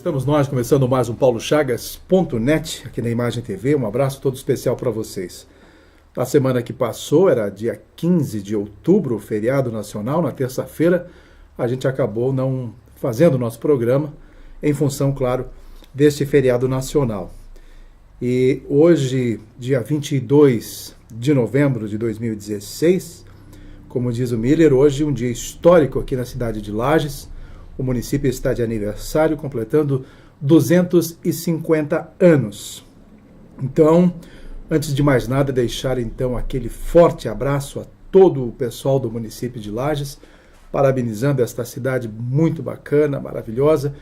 Estamos nós começando mais um paulochagas.net aqui na Imagem TV. Um abraço todo especial para vocês. Na semana que passou, era dia 15 de outubro, feriado nacional, na terça-feira, a gente acabou não fazendo o nosso programa em função, claro, deste feriado nacional. E hoje, dia 22 de novembro de 2016, como diz o Miller, hoje um dia histórico aqui na cidade de Lages. O município está de aniversário, completando 250 anos. Então, antes de mais nada, deixar então aquele forte abraço a todo o pessoal do município de Lages, parabenizando esta cidade muito bacana, maravilhosa,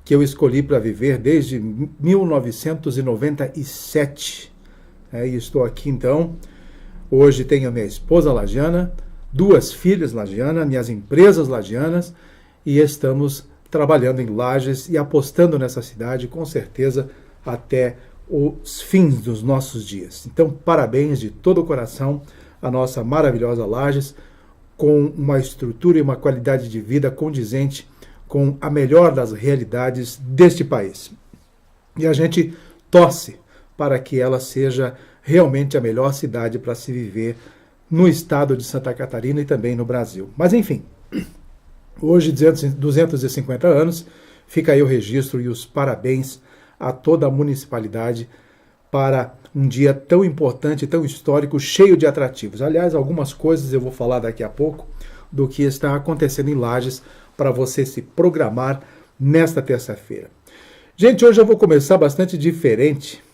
que eu escolhi para viver desde 1997. E estou aqui então. Hoje tenho a minha esposa lagiana, 2 filhas lagianas, minhas empresas lagianas, e estamos trabalhando em Lages e apostando nessa cidade, com certeza, até os fins dos nossos dias. Então, parabéns de todo o coração à nossa maravilhosa Lages, com uma estrutura e uma qualidade de vida condizente com a melhor das realidades deste país. E a gente torce para que ela seja realmente a melhor cidade para se viver no estado de Santa Catarina e também no Brasil. Mas, enfim, hoje, 250 anos, fica aí o registro e os parabéns a toda a municipalidade para um dia tão importante, tão histórico, cheio de atrativos. Aliás, algumas coisas eu vou falar daqui a pouco do que está acontecendo em Lages para você se programar nesta terça-feira. Gente, hoje eu vou começar bastante diferente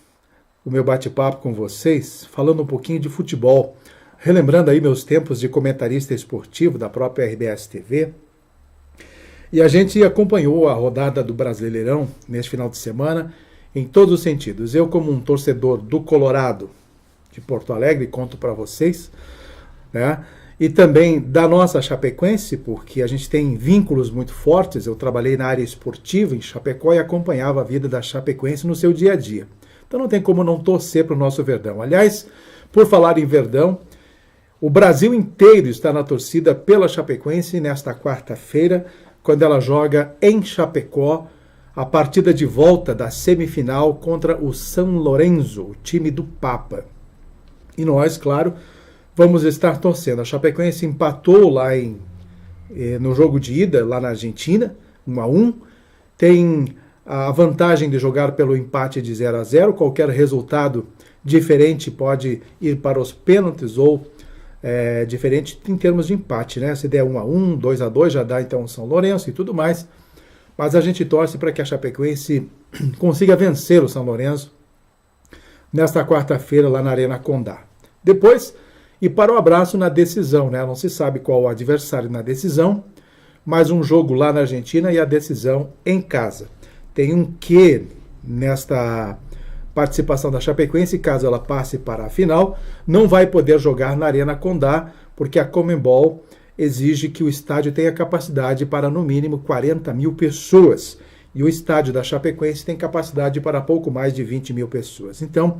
o meu bate-papo com vocês, falando um pouquinho de futebol, relembrando aí meus tempos de comentarista esportivo da própria RBS TV. E a gente acompanhou a rodada do Brasileirão neste final de semana em todos os sentidos. Eu, como um torcedor do Colorado, de Porto Alegre, conto para vocês, né? E também da nossa Chapecoense, porque a gente tem vínculos muito fortes. Eu trabalhei na área esportiva em Chapecó e acompanhava a vida da Chapecoense no seu dia a dia. Então não tem como não torcer para o nosso Verdão. Aliás, por falar em Verdão, o Brasil inteiro está na torcida pela Chapecoense nesta quarta-feira, quando ela joga em Chapecó a partida de volta da semifinal contra o São Lourenço, o time do Papa. E nós, claro, vamos estar torcendo. A Chapecoense empatou lá no jogo de ida, lá na Argentina, 1-1. Tem a vantagem de jogar pelo empate de 0-0. Qualquer resultado diferente pode ir para os pênaltis ou diferente em termos de empate, né? Se der 1-1, 2-2, já dá então o São Lourenço e tudo mais. Mas a gente torce para que a Chapecoense consiga vencer o São Lourenço nesta quarta-feira lá na Arena Condá. Depois, e para o abraço na decisão, né? Não se sabe qual o adversário na decisão, mas um jogo lá na Argentina e a decisão em casa. Tem um quê nesta participação da Chapecoense, caso ela passe para a final, não vai poder jogar na Arena Condá, porque a Conmebol exige que o estádio tenha capacidade para no mínimo 40 mil pessoas. E o estádio da Chapecoense tem capacidade para pouco mais de 20 mil pessoas. Então,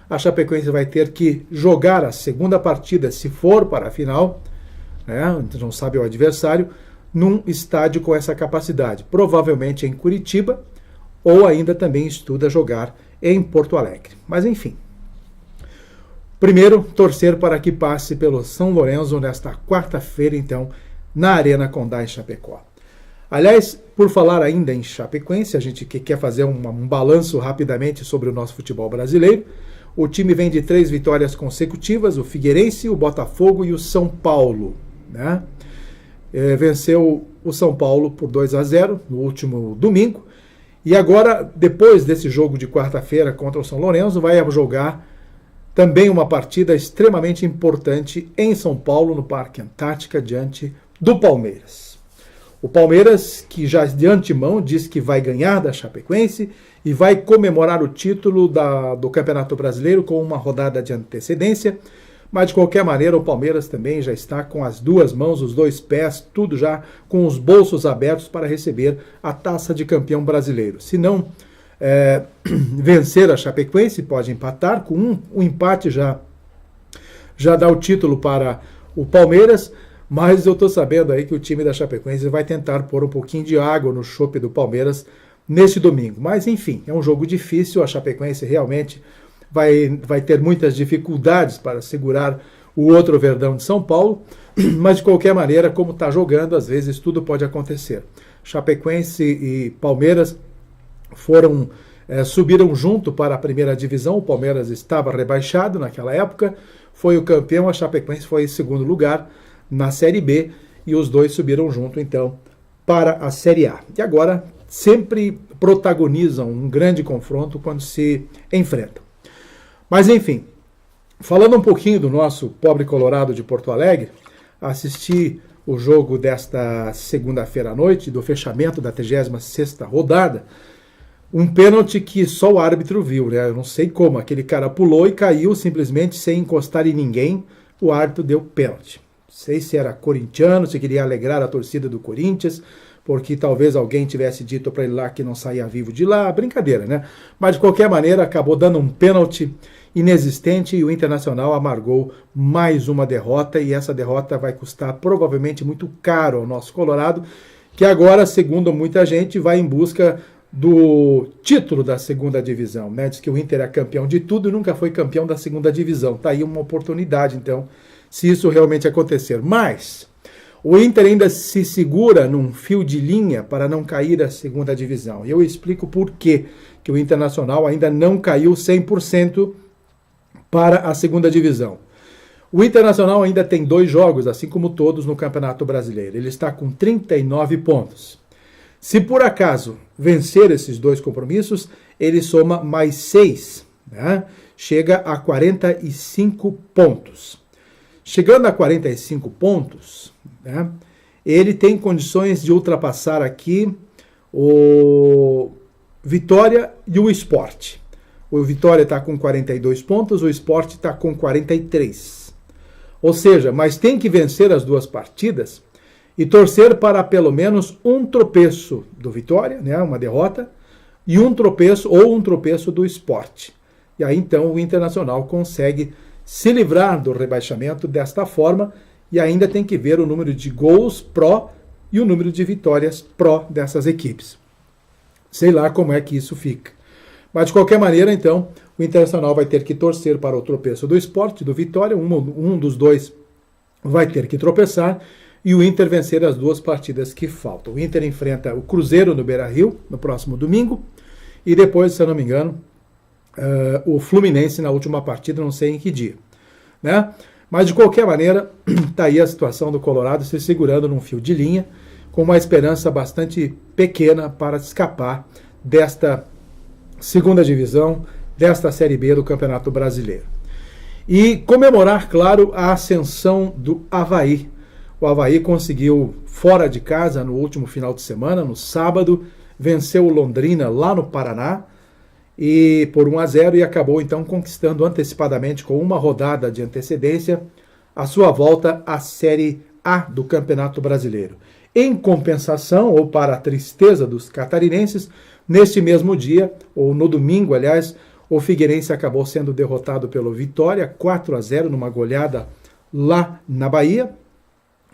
a Chapecoense vai ter que jogar a segunda partida, se for para a final, né, não sabe o adversário, num estádio com essa capacidade. Provavelmente em Curitiba, ou ainda também estuda jogar em Porto Alegre. Mas enfim. Primeiro, torcer para que passe pelo São Lourenço nesta quarta-feira, então, na Arena Condá, em Chapecó. Aliás, por falar ainda em Chapecoense, a gente quer fazer um balanço rapidamente sobre o nosso futebol brasileiro. O time vem de 3 vitórias consecutivas, o Figueirense, o Botafogo e o São Paulo, né? Venceu o São Paulo por 2-0 no último domingo. E agora, depois desse jogo de quarta-feira contra o São Lourenço, vai jogar também uma partida extremamente importante em São Paulo, no Parque Antártica, diante do Palmeiras. O Palmeiras, que já de antemão diz que vai ganhar da Chapecoense e vai comemorar o título do Campeonato Brasileiro com uma rodada de antecedência, mas de qualquer maneira o Palmeiras também já está com as 2 mãos, os 2 pés, tudo já com os bolsos abertos para receber a taça de campeão brasileiro. Se não vencer a Chapecoense, pode empatar, com um empate já dá o título para o Palmeiras, mas eu estou sabendo aí que o time da Chapecoense vai tentar pôr um pouquinho de água no chope do Palmeiras neste domingo. Mas, enfim, é um jogo difícil, a Chapecoense realmente vai ter muitas dificuldades para segurar o outro Verdão de São Paulo, mas de qualquer maneira, como está jogando, às vezes tudo pode acontecer. Chapecoense e Palmeiras subiram junto para a primeira divisão, o Palmeiras estava rebaixado naquela época, foi o campeão, a Chapecoense foi em segundo lugar na Série B, e os dois subiram junto, então, para a Série A. E agora sempre protagonizam um grande confronto quando se enfrentam. Mas, enfim, falando um pouquinho do nosso pobre Colorado de Porto Alegre, assisti o jogo desta segunda-feira à noite, do fechamento da 36ª rodada, um pênalti que só o árbitro viu, né? Eu não sei como, aquele cara pulou e caiu simplesmente sem encostar em ninguém, o árbitro deu pênalti. Não sei se era corintiano, se queria alegrar a torcida do Corinthians, porque talvez alguém tivesse dito para ele lá que não saía vivo de lá, brincadeira, né? Mas de qualquer maneira acabou dando um pênalti inexistente e o Internacional amargou mais uma derrota, e essa derrota vai custar provavelmente muito caro ao nosso Colorado, que agora, segundo muita gente, vai em busca do título da segunda divisão, né? Diz que o Inter é campeão de tudo e nunca foi campeão da segunda divisão. Tá aí uma oportunidade, então, se isso realmente acontecer. Mas o Inter ainda se segura num fio de linha para não cair à segunda divisão. E eu explico por quê que o Internacional ainda não caiu 100% para a segunda divisão. O Internacional ainda tem 2 jogos, assim como todos no Campeonato Brasileiro. Ele está com 39 pontos. Se por acaso vencer esses 2 compromissos, ele soma mais 6, né? Chega a 45 pontos. Chegando a 45 pontos, né, ele tem condições de ultrapassar aqui o Vitória e o Sport. O Vitória está com 42 pontos, o Sport está com 43. Ou seja, mas tem que vencer as 2 partidas e torcer para pelo menos um tropeço do Vitória, né, uma derrota, e um tropeço do Sport. E aí então o Internacional consegue se livrar do rebaixamento desta forma, e ainda tem que ver o número de gols pró e o número de vitórias pró dessas equipes. Sei lá como é que isso fica. Mas de qualquer maneira, então, o Internacional vai ter que torcer para o tropeço do Sport, do Vitória, um dos 2 vai ter que tropeçar, e o Inter vencer as 2 partidas que faltam. O Inter enfrenta o Cruzeiro no Beira-Rio, no próximo domingo, e depois, se eu não me engano, o Fluminense na última partida, não sei em que dia, né? Mas de qualquer maneira, está aí a situação do Colorado se segurando num fio de linha, com uma esperança bastante pequena para escapar desta segunda divisão, desta Série B do Campeonato Brasileiro. E comemorar, claro, a ascensão do Avaí. O Avaí conseguiu, fora de casa, no último final de semana, no sábado, venceu o Londrina lá no Paraná, e por 1-0, e acabou então conquistando antecipadamente, com uma rodada de antecedência, a sua volta à Série A do Campeonato Brasileiro. Em compensação, ou para a tristeza dos catarinenses, neste mesmo dia, ou no domingo, aliás, o Figueirense acabou sendo derrotado pelo Vitória, 4-0, numa goleada lá na Bahia,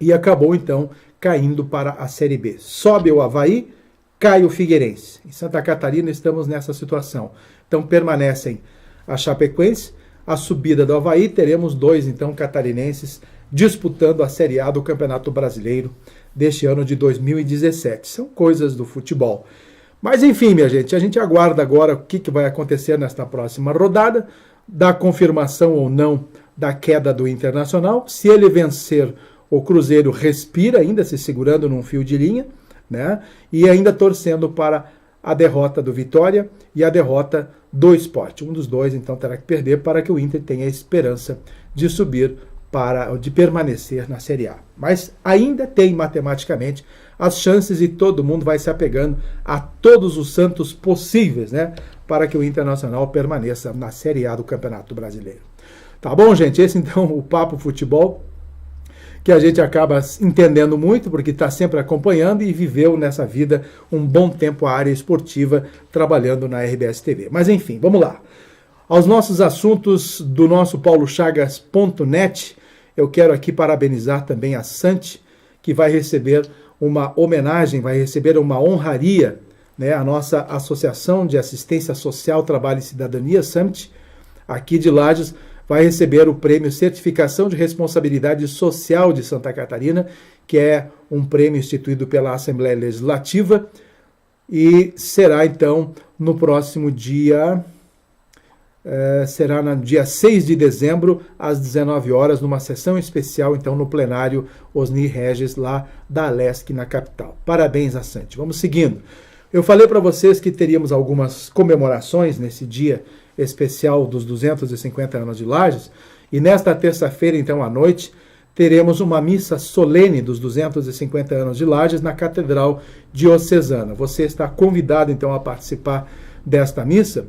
e acabou então caindo para a Série B. Sobe o Avaí, cai o Figueirense. Em Santa Catarina estamos nessa situação. Então permanecem a Chapecoense, a subida do Avaí, teremos 2 então catarinenses disputando a Série A do Campeonato Brasileiro deste ano de 2017. São coisas do futebol. Mas enfim, minha gente, a gente aguarda agora o que vai acontecer nesta próxima rodada, da confirmação ou não da queda do Internacional. Se ele vencer, o Cruzeiro respira, ainda se segurando num fio de linha, né? E ainda torcendo para a derrota do Vitória e a derrota do Sport. Um dos 2, então, terá que perder para que o Inter tenha a esperança de subir, de permanecer na Série A. Mas ainda tem, matematicamente, as chances, e todo mundo vai se apegando a todos os santos possíveis, né? Para que o Internacional permaneça na Série A do Campeonato Brasileiro. Tá bom, gente? Esse, então, o Papo Futebol, que a gente acaba entendendo muito, porque está sempre acompanhando e viveu nessa vida um bom tempo a área esportiva, trabalhando na RBS TV. Mas enfim, vamos lá. Aos nossos assuntos do nosso paulochagas.net, eu quero aqui parabenizar também a Santi, que vai receber uma homenagem, vai receber uma honraria né, a nossa Associação de Assistência Social, Trabalho e Cidadania, Summit, aqui de Lages, vai receber o prêmio Certificação de Responsabilidade Social de Santa Catarina, que é um prêmio instituído pela Assembleia Legislativa, e será então no próximo dia, será no dia 6 de dezembro, às 19 horas, numa sessão especial, então, no plenário Osni Regis, lá da Alesc, na capital. Parabéns, Assante. Vamos seguindo. Eu falei para vocês que teríamos algumas comemorações nesse dia especial dos 250 anos de Lages, e nesta terça-feira, então, à noite, teremos uma missa solene dos 250 anos de Lages na Catedral Diocesana. Você está convidado, então, a participar desta missa,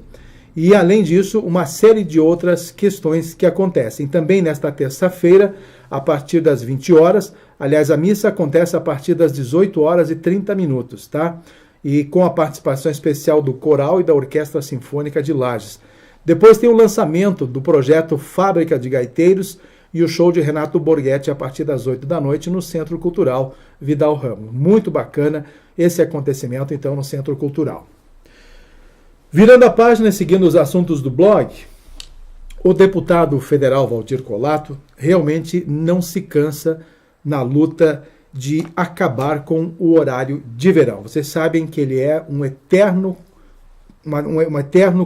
e, além disso, uma série de outras questões que acontecem. Também nesta terça-feira, a partir das 20 horas, aliás, a missa acontece a partir das 18 horas e 30 minutos, tá? E com a participação especial do Coral e da Orquestra Sinfônica de Lages. Depois tem o lançamento do projeto Fábrica de Gaiteiros e o show de Renato Borghetti a partir das 8 da noite no Centro Cultural Vidal Ramos. Muito bacana esse acontecimento, então, no Centro Cultural. Virando a página e seguindo os assuntos do blog, o deputado federal Valdir Colato realmente não se cansa na luta de acabar com o horário de verão. Vocês sabem que ele é um eterno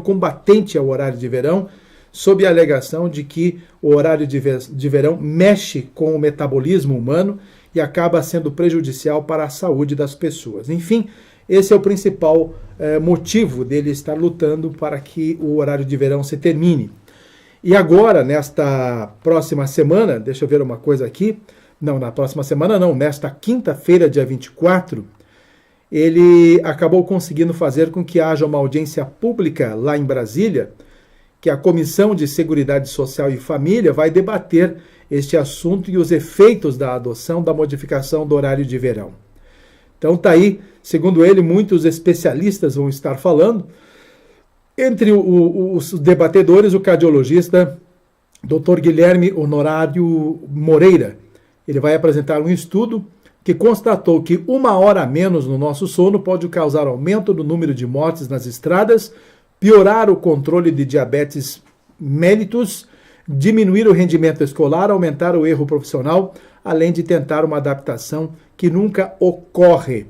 combatente ao horário de verão, sob a alegação de que o horário de verão mexe com o metabolismo humano e acaba sendo prejudicial para a saúde das pessoas. Enfim, esse é o principal motivo dele estar lutando para que o horário de verão se termine. E agora, nesta próxima semana, deixa eu ver uma coisa aqui, não, na próxima semana não, nesta quinta-feira, dia 24, ele acabou conseguindo fazer com que haja uma audiência pública lá em Brasília, que a Comissão de Seguridade Social e Família vai debater este assunto e os efeitos da adoção da modificação do horário de verão. Então tá aí, segundo ele, muitos especialistas vão estar falando. Entre os debatedores, o cardiologista Dr. Guilherme Honorário Moreira. Ele vai apresentar um estudo que constatou que 1 hora a menos no nosso sono pode causar aumento do número de mortes nas estradas, piorar o controle de diabetes mellitus, diminuir o rendimento escolar, aumentar o erro profissional, além de tentar uma adaptação que nunca ocorre.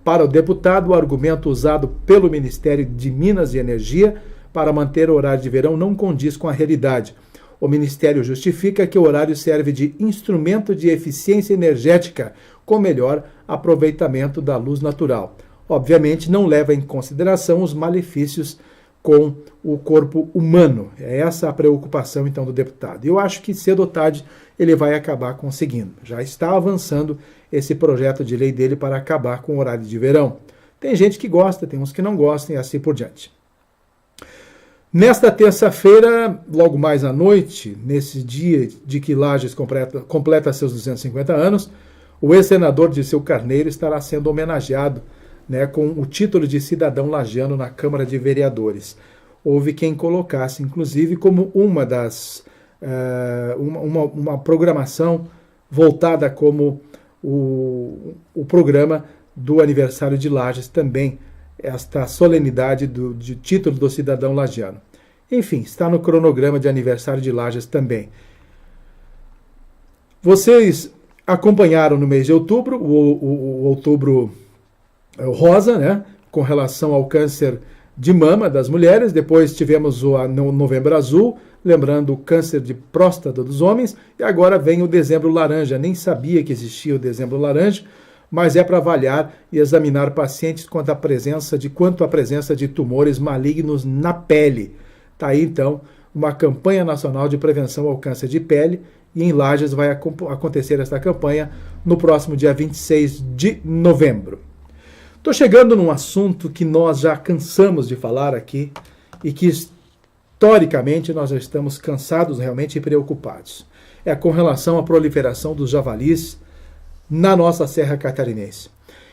Para o deputado, o argumento usado pelo Ministério de Minas e Energia para manter o horário de verão não condiz com a realidade. O Ministério justifica que o horário serve de instrumento de eficiência energética, com melhor aproveitamento da luz natural. Obviamente, não leva em consideração os malefícios com o corpo humano. É essa a preocupação, então, do deputado. Eu acho que cedo ou tarde ele vai acabar conseguindo. Já está avançando esse projeto de lei dele para acabar com o horário de verão. Tem gente que gosta, tem uns que não gostam e assim por diante. Nesta terça-feira, logo mais à noite, nesse dia de que Lages completa seus 250 anos, o ex-senador Dirceu Carneiro estará sendo homenageado, né, com o título de cidadão lagiano na Câmara de Vereadores. Houve quem colocasse, inclusive, como uma das uma programação voltada como o programa do aniversário de Lages também, esta solenidade de título do cidadão lagiano. Enfim, está no cronograma de aniversário de Lages também. Vocês acompanharam no mês de outubro, o outubro rosa, né, com relação ao câncer de mama das mulheres. Depois tivemos o novembro azul, lembrando o câncer de próstata dos homens. E agora vem o dezembro laranja. Nem sabia que existia o dezembro laranja, mas é para avaliar e examinar pacientes quanto à presença de tumores malignos na pele. Está aí, então, uma campanha nacional de prevenção ao câncer de pele, e em Lages vai acontecer esta campanha no próximo dia 26 de novembro. Estou chegando num assunto que nós já cansamos de falar aqui e que, historicamente, nós já estamos cansados realmente e preocupados. É com relação à proliferação dos javalis na nossa Serra Catarinense.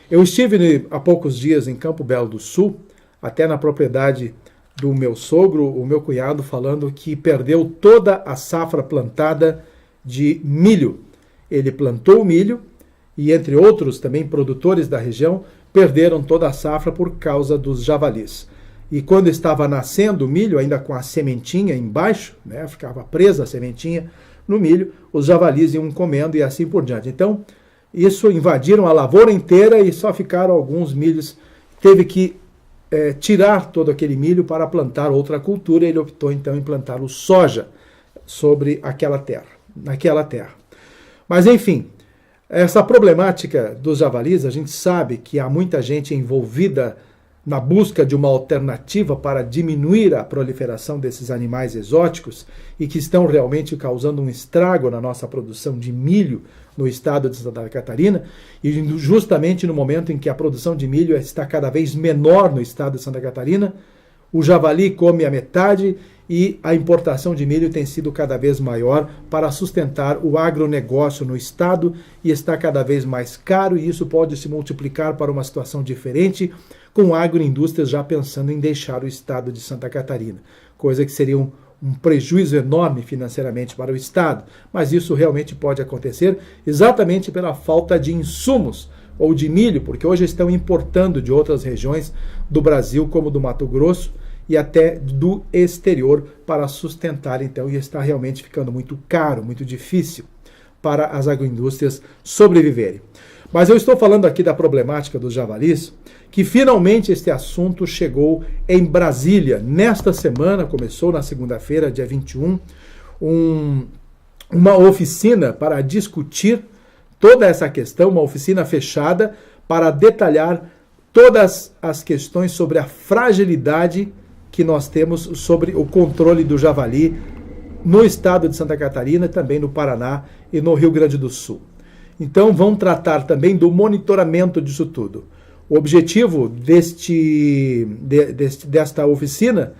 Eu estive há poucos dias em Campo Belo do Sul, até na propriedade do meu sogro, o meu cunhado, falando que perdeu toda a safra plantada de milho. Ele plantou o milho e, entre outros também produtores da região, perderam toda a safra por causa dos javalis. E quando estava nascendo o milho, ainda com a sementinha embaixo, né, ficava presa a sementinha no milho, os javalis iam comendo e assim por diante. Então, isso invadiram a lavoura inteira e só ficaram alguns milhos. Teve que tirar todo aquele milho para plantar outra cultura. Ele optou então em plantar o soja sobre naquela terra. Mas enfim, essa problemática dos javalis, a gente sabe que há muita gente envolvida na busca de uma alternativa para diminuir a proliferação desses animais exóticos e que estão realmente causando um estrago na nossa produção de milho no estado de Santa Catarina, e justamente no momento em que a produção de milho está cada vez menor no estado de Santa Catarina, o javali come a metade e a importação de milho tem sido cada vez maior para sustentar o agronegócio no estado e está cada vez mais caro, e isso pode se multiplicar para uma situação diferente, com agroindústrias já pensando em deixar o estado de Santa Catarina, coisa que seria um prejuízo enorme financeiramente para o estado, mas isso realmente pode acontecer exatamente pela falta de insumos ou de milho, porque hoje estão importando de outras regiões do Brasil, como do Mato Grosso, e até do exterior para sustentar, então, e está realmente ficando muito caro, muito difícil para as agroindústrias sobreviverem. Mas eu estou falando aqui da problemática dos javalis, que finalmente este assunto chegou em Brasília. Nesta semana, começou na segunda-feira, dia 21, uma oficina para discutir toda essa questão, uma oficina fechada para detalhar todas as questões sobre a fragilidade que nós temos sobre o controle do javali no estado de Santa Catarina, também no Paraná e no Rio Grande do Sul. Então vão tratar também do monitoramento disso tudo. O objetivo desta oficina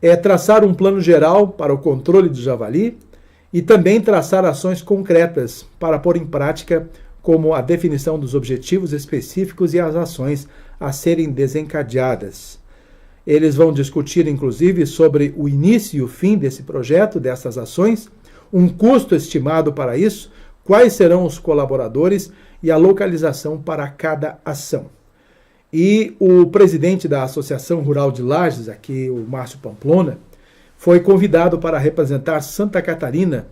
é traçar um plano geral para o controle do javali e também traçar ações concretas para pôr em prática, como a definição dos objetivos específicos e as ações a serem desencadeadas. Eles vão discutir, inclusive, sobre o início e o fim desse projeto, dessas ações, um custo estimado para isso, quais serão os colaboradores e a localização para cada ação. E o presidente da Associação Rural de Lages, aqui o Márcio Pamplona, foi convidado para representar Santa Catarina,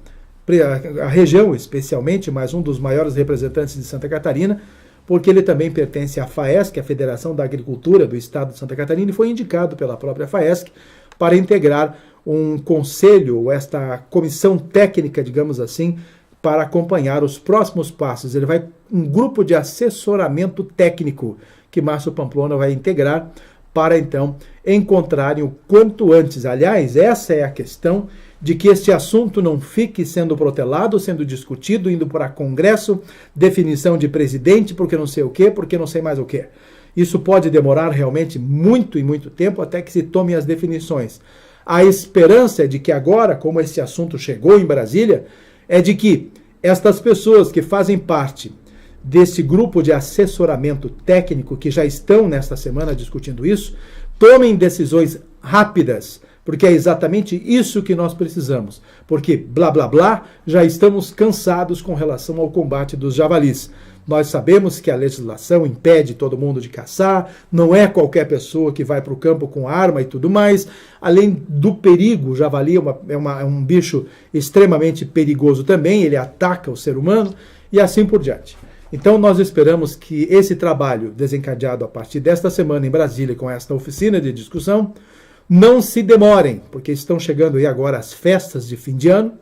a região especialmente, mas um dos maiores representantes de Santa Catarina, porque ele também pertence à FAESC, a Federação da Agricultura do Estado de Santa Catarina, e foi indicado pela própria FAESC para integrar um conselho, esta comissão técnica, digamos assim, para acompanhar os próximos passos. Ele vai um grupo de assessoramento técnico que Márcio Pamplona vai integrar para, então, encontrarem o quanto antes. Aliás, essa é a questão de que este assunto não fique sendo protelado, sendo discutido, indo para Congresso, definição de presidente, porque não sei o quê, porque não sei mais o quê. Isso pode demorar realmente muito e muito tempo até que se tomem as definições. A esperança é de que agora, como esse assunto chegou em Brasília, é de que estas pessoas que fazem parte desse grupo de assessoramento técnico, que já estão nesta semana discutindo isso, tomem decisões rápidas, porque é exatamente isso que nós precisamos. Porque, blá, blá, blá, já estamos cansados com relação ao combate dos javalis. Nós sabemos que a legislação impede todo mundo de caçar, não é qualquer pessoa que vai para o campo com arma e tudo mais. Além do perigo, o javali é um bicho extremamente perigoso também, ele ataca o ser humano e assim por diante. Então nós esperamos que esse trabalho desencadeado a partir desta semana em Brasília com esta oficina de discussão não se demorem, porque estão chegando aí agora as festas de fim de ano,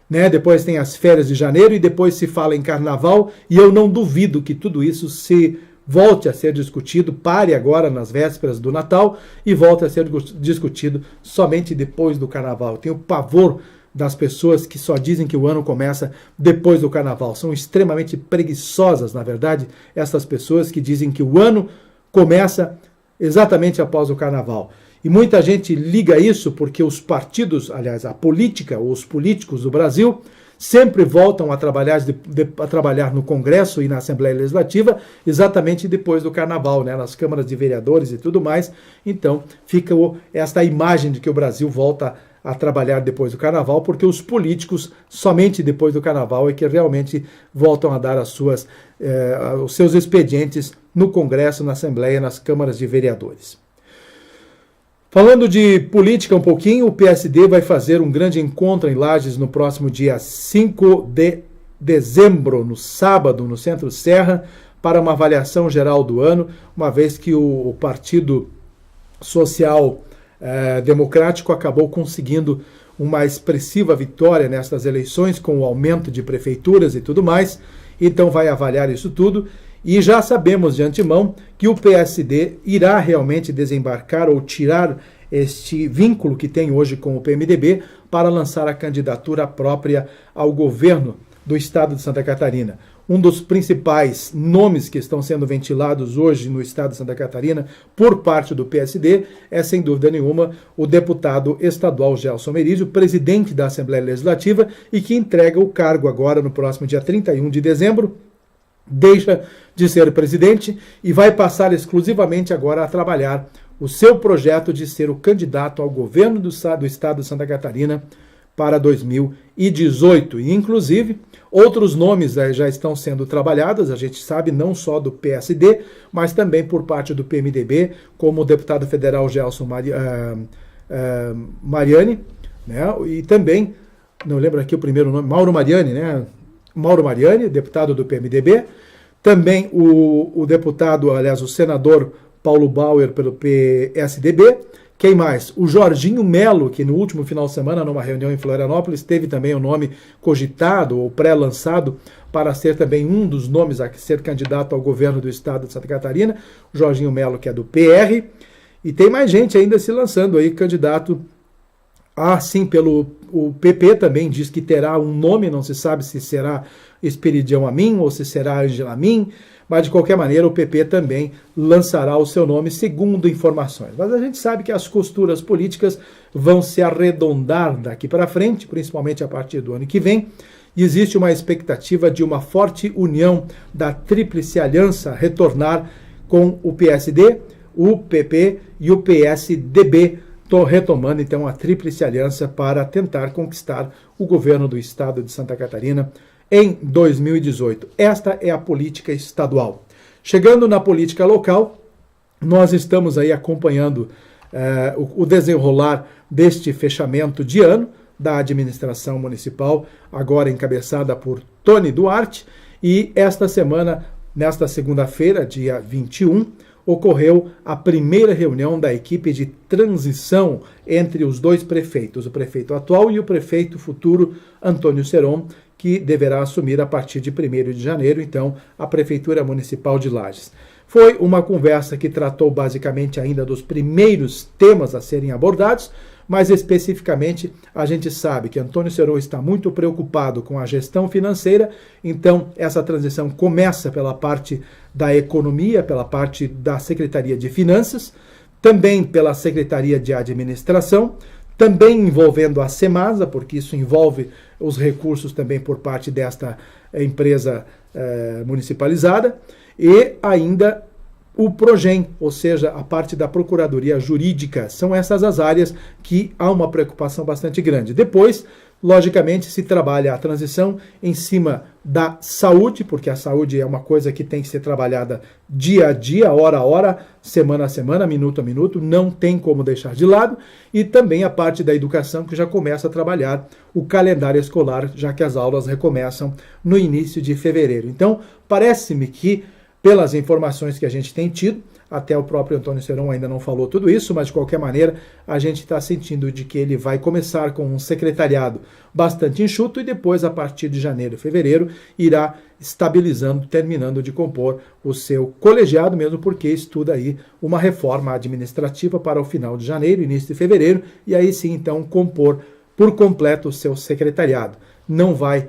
né? Depois tem as férias de janeiro e depois se fala em carnaval, e eu não duvido que tudo isso se volte a ser discutido, pare agora nas vésperas do Natal e volte a ser discutido somente depois do carnaval. Eu tenho pavor das pessoas que só dizem que o ano começa depois do carnaval. São extremamente preguiçosas, na verdade, essas pessoas que dizem que o ano começa exatamente após o carnaval. E muita gente liga isso porque os partidos, aliás, a política, ou os políticos do Brasil, sempre voltam a trabalhar no Congresso e na Assembleia Legislativa exatamente depois do Carnaval, né, nas câmaras de vereadores e tudo mais. Então, fica esta imagem de que o Brasil volta a trabalhar depois do Carnaval, porque os políticos, somente depois do Carnaval, é que realmente voltam a dar os seus expedientes no Congresso, na Assembleia, nas câmaras de vereadores. Falando de política um pouquinho, o PSD vai fazer um grande encontro em Lages no próximo dia 5 de dezembro, no sábado, no Centro Serra, para uma avaliação geral do ano, uma vez que o Partido Social Democrático acabou conseguindo uma expressiva vitória nestas eleições, com o aumento de prefeituras e tudo mais, então vai avaliar isso tudo. E já sabemos de antemão que o PSD irá realmente desembarcar ou tirar este vínculo que tem hoje com o PMDB para lançar a candidatura própria ao governo do estado de Santa Catarina. Um dos principais nomes que estão sendo ventilados hoje no estado de Santa Catarina por parte do PSD é, sem dúvida nenhuma, o deputado estadual Gelson Merizio, presidente da Assembleia Legislativa, e que entrega o cargo agora no próximo dia 31 de dezembro, deixa de ser presidente e vai passar exclusivamente agora a trabalhar o seu projeto de ser o candidato ao governo do estado de Santa Catarina para 2018. E, inclusive, outros nomes já estão sendo trabalhados, a gente sabe, não só do PSD, mas também por parte do PMDB, como o deputado federal Gelson Mariani, né? E também, não lembro aqui o primeiro nome, Mauro Mariani, né? Mauro Mariani, deputado do PMDB, também o deputado, aliás, o senador Paulo Bauer pelo PSDB. Quem mais? O Jorginho Melo, que no último final de semana, numa reunião em Florianópolis, teve também o nome cogitado ou pré-lançado para ser também um dos nomes a ser candidato ao governo do estado de Santa Catarina. O Jorginho Melo, que é do PR. E tem mais gente ainda se lançando aí, candidato sim, o PP também diz que terá um nome, não se sabe se será Esperidião Amin ou se será Ângela Amin, mas de qualquer maneira o PP também lançará o seu nome, segundo informações. Mas a gente sabe que as costuras políticas vão se arredondar daqui para frente, principalmente a partir do ano que vem, e existe uma expectativa de uma forte união da Tríplice Aliança retornar com o PSD, o PP e o PSDB, retomando então a Tríplice Aliança para tentar conquistar o governo do estado de Santa Catarina em 2018. Esta é a política estadual. Chegando na política local, nós estamos aí acompanhando o desenrolar deste fechamento de ano da administração municipal, agora encabeçada por Tony Duarte, e esta semana, nesta segunda-feira, dia 21, ocorreu a primeira reunião da equipe de transição entre os dois prefeitos, o prefeito atual e o prefeito futuro, Antônio Seron, que deverá assumir a partir de 1º de janeiro, então, a Prefeitura Municipal de Lages. Foi uma conversa que tratou basicamente ainda dos primeiros temas a serem abordados, mas especificamente a gente sabe que Antônio Seron está muito preocupado com a gestão financeira, então essa transição começa pela parte da economia, pela parte da Secretaria de Finanças, também pela Secretaria de Administração, também envolvendo a Semasa, porque isso envolve os recursos também por parte desta empresa municipalizada, e ainda o Progem, ou seja, a parte da Procuradoria Jurídica. São essas as áreas que há uma preocupação bastante grande. Depois, logicamente, se trabalha a transição em cima da saúde, porque a saúde é uma coisa que tem que ser trabalhada dia a dia, hora a hora, semana a semana, minuto a minuto, não tem como deixar de lado, e também a parte da educação, que já começa a trabalhar o calendário escolar, já que as aulas recomeçam no início de fevereiro. Então, parece-me que, pelas informações que a gente tem tido, até o próprio Antônio Seron ainda não falou tudo isso, mas de qualquer maneira a gente está sentindo de que ele vai começar com um secretariado bastante enxuto e depois, a partir de janeiro e fevereiro, irá estabilizando, terminando de compor o seu colegiado, mesmo porque estuda aí uma reforma administrativa para o final de janeiro, início de fevereiro, e aí sim, então, compor por completo o seu secretariado. Não vai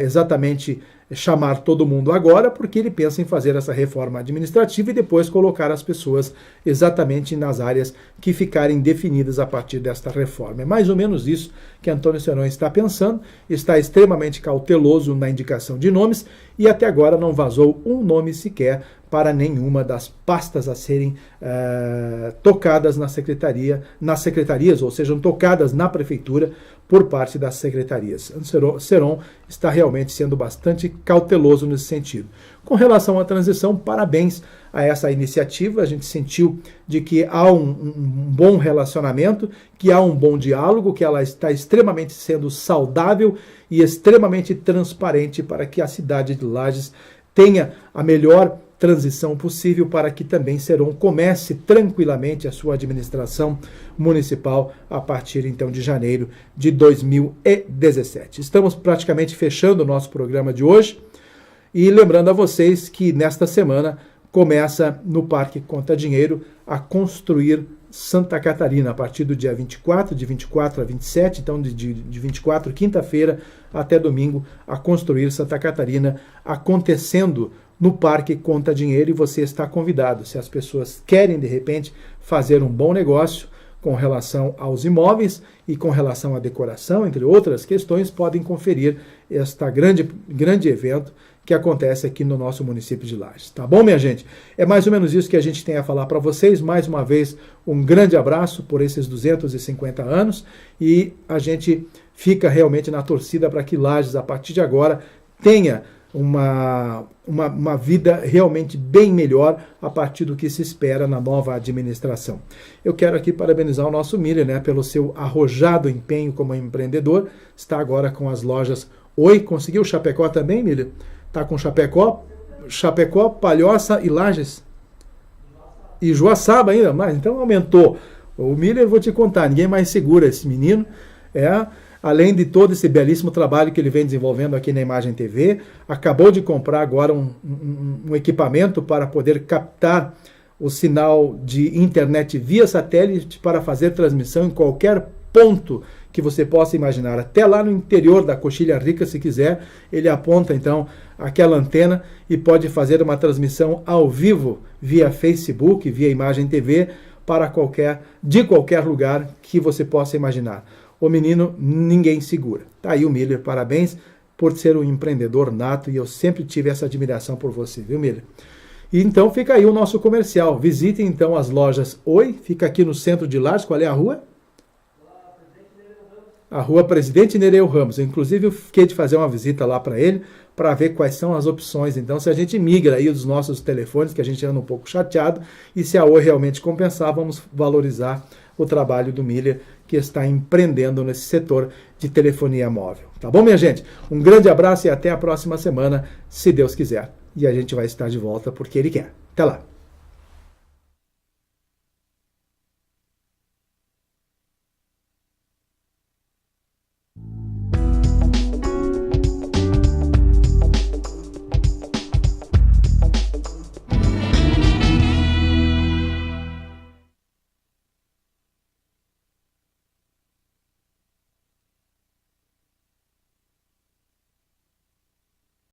exatamente chamar todo mundo agora, porque ele pensa em fazer essa reforma administrativa e depois colocar as pessoas exatamente nas áreas que ficarem definidas a partir desta reforma. É mais ou menos isso que Antônio Seron está pensando, está extremamente cauteloso na indicação de nomes e até agora não vazou um nome sequer para nenhuma das pastas a serem tocadas nas secretarias, ou sejam tocadas na prefeitura por parte das secretarias. O Seron está realmente sendo bastante cauteloso nesse sentido. Com relação à transição, parabéns a essa iniciativa. A gente sentiu de que há um bom relacionamento, que há um bom diálogo, que ela está extremamente sendo saudável e extremamente transparente para que a cidade de Lages tenha a melhor transição possível, para que também Seron comece tranquilamente a sua administração municipal a partir então de janeiro de 2017. Estamos praticamente fechando o nosso programa de hoje e lembrando a vocês que nesta semana começa no Parque Conta Dinheiro a construir Santa Catarina, a partir do dia 24, de 24 a 27, então de 24, quinta-feira, até domingo, a construir Santa Catarina, acontecendo no Parque Conta Dinheiro, e você está convidado. Se as pessoas querem, de repente, fazer um bom negócio com relação aos imóveis e com relação à decoração, entre outras questões, podem conferir este grande evento que acontece aqui no nosso município de Lages. Tá bom, minha gente? É mais ou menos isso que a gente tem a falar para vocês. Mais uma vez, um grande abraço por esses 250 anos, e a gente fica realmente na torcida para que Lages, a partir de agora, tenha uma vida realmente bem melhor a partir do que se espera na nova administração. Eu quero aqui parabenizar o nosso Miller, né, pelo seu arrojado empenho como empreendedor. Está agora com as lojas Oi. Conseguiu o Chapecó também, Miller? Está com Chapecó, Palhoça e Lages. E Joaçaba ainda mais. Então aumentou. O Miller, vou te contar, ninguém mais segura esse menino. Além de todo esse belíssimo trabalho que ele vem desenvolvendo aqui na Imagem TV, acabou de comprar agora um equipamento para poder captar o sinal de internet via satélite para fazer transmissão em qualquer ponto que você possa imaginar, até lá no interior da Coxilha Rica, se quiser. Ele aponta então aquela antena e pode fazer uma transmissão ao vivo via Facebook, via Imagem TV, para de qualquer lugar que você possa imaginar. O menino, ninguém segura. Tá aí o Miller, parabéns por ser um empreendedor nato, e eu sempre tive essa admiração por você, viu, Miller? E então fica aí o nosso comercial. Visitem então as lojas Oi, fica aqui no centro de Lages. Qual é a rua? A Rua Presidente Nereu Ramos. Inclusive eu fiquei de fazer uma visita lá para ele, para ver quais são as opções. Então, se a gente migra aí dos nossos telefones, que a gente anda um pouco chateado, e se a Oi realmente compensar, vamos valorizar o trabalho do Miller, que está empreendendo nesse setor de telefonia móvel. Tá bom, minha gente? Um grande abraço e até a próxima semana, se Deus quiser. E a gente vai estar de volta porque Ele quer. Até lá!